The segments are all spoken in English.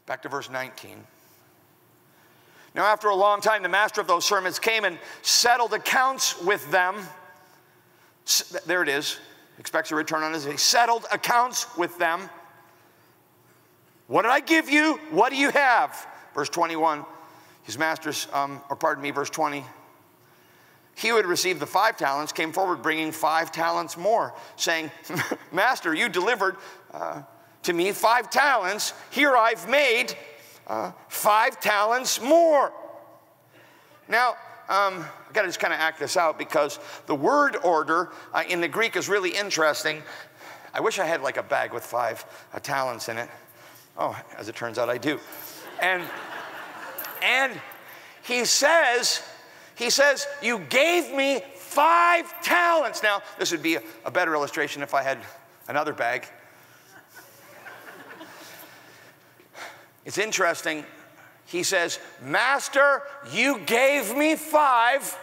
Back to verse 19. Now after a long time, the master of those servants came and settled accounts with them. There it is. Expects a return on his. He settled accounts with them. What did I give you? What do you have? Verse 21. His master's, verse 20. He who had received the 5 talents came forward bringing 5 talents more, saying, Master, you delivered to me 5 talents. Here I've made 5 talents more. Now, I've got to just kind of act this out because the word order in the Greek is really interesting. I wish I had like a bag with 5 talents in it. Oh, as it turns out, I do. And he says, you gave me 5 talents. Now, this would be a better illustration if I had another bag. It's interesting. He says, Master, you gave me 5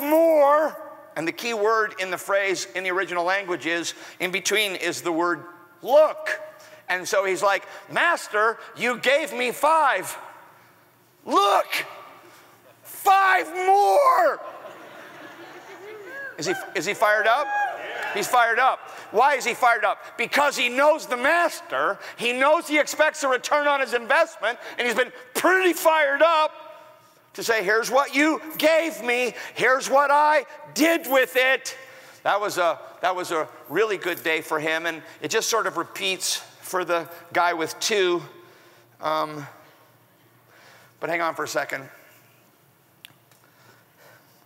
more. And the key word in the phrase in the original language is, in between is the word look. And so he's like, Master, you gave me 5. Look, 5 more. Is he fired up? He's fired up. Why is he fired up? Because he knows the master. He knows he expects a return on his investment, and he's been pretty fired up to say, here's what you gave me. Here's what I did with it. That was a really good day for him, and it just sort of repeats for the guy with 2. But hang on for a second.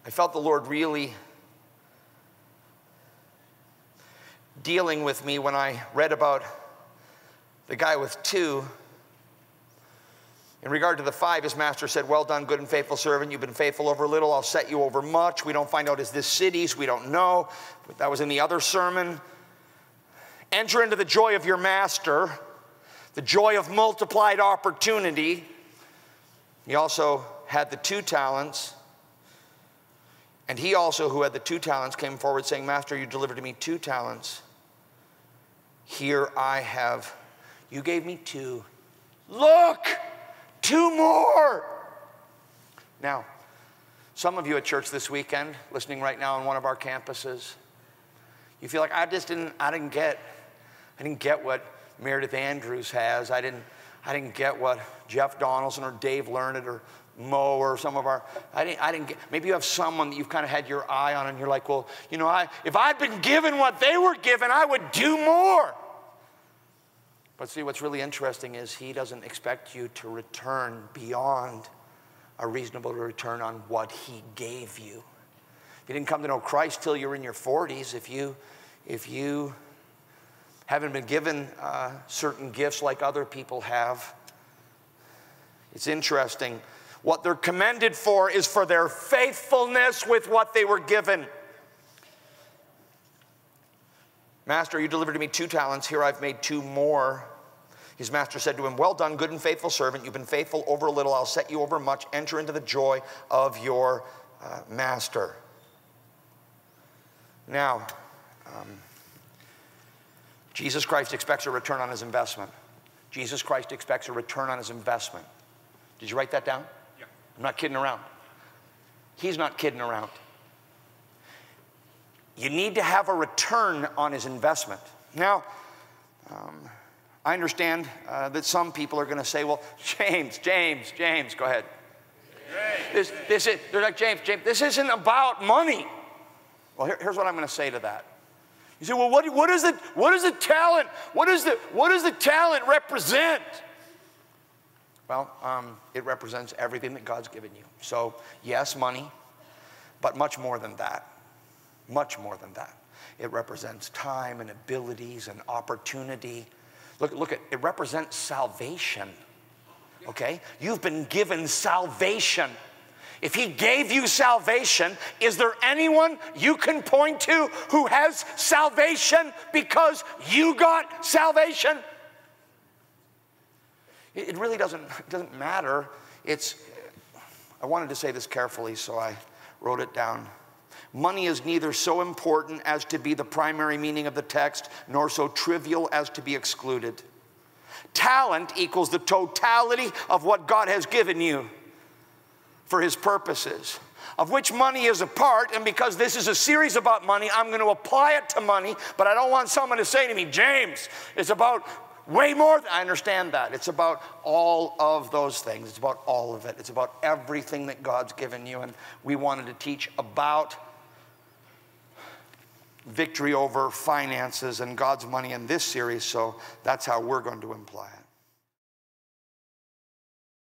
I felt the Lord really dealing with me when I read about the guy with 2. In regard to the 5, his master said, well done, good and faithful servant. You've been faithful over little. I'll set you over much. We don't find out, is this cities? We don't know. But that was in the other sermon. Enter into the joy of your master, the joy of multiplied opportunity. He also had the 2 talents. And he also, who had the 2 talents, came forward saying, Master, you delivered to me 2 talents. Here I have, you gave me 2. Look, 2 more. Now, some of you at church this weekend, listening right now on one of our campuses, you feel like I didn't get what Meredith Andrews has. I didn't get what Jeff Donaldson or Dave Learned or Mo or some of our, I didn't get, maybe you have someone that you've kind of had your eye on and you're like, well, you know, if I'd been given what they were given, I would do more. But see, what's really interesting is he doesn't expect you to return beyond a reasonable return on what he gave you. You didn't come to know Christ till you're in your 40s. If you haven't been given certain gifts like other people have, it's interesting. What they're commended for is for their faithfulness with what they were given. Master, you delivered to me 2 talents. Here I've made 2 more. His master said to him, well done, good and faithful servant. You've been faithful over a little. I'll set you over much. Enter into the joy of your master. Now, Jesus Christ expects a return on his investment. Jesus Christ expects a return on his investment. Did you write that down? Yeah. I'm not kidding around. He's not kidding around. You need to have a return on his investment. Now, I understand that some people are going to say, well, James, go ahead. They're like, James, this isn't about money. Well, here's what I'm going to say to that. You say, well, what is the talent? What does the talent represent? Well, it represents everything that God's given you. So, yes, money, but much more than that. Much more than that. It represents time and abilities and opportunity. Look, it represents salvation. Okay? You've been given salvation. If he gave you salvation, is there anyone you can point to who has salvation because you got salvation? It really doesn't matter. I wanted to say this carefully, so I wrote it down. Money is neither so important as to be the primary meaning of the text, nor so trivial as to be excluded. Talent equals the totality of what God has given you for his purposes, of which money is a part. And because this is a series about money, I'm going to apply it to money, but I don't want someone to say to me, James, it's about way more. I understand that. It's about all of those things. It's about all of it. It's about everything that God's given you. And we wanted to teach about victory over finances and God's money in this series, so that's how we're going to imply it.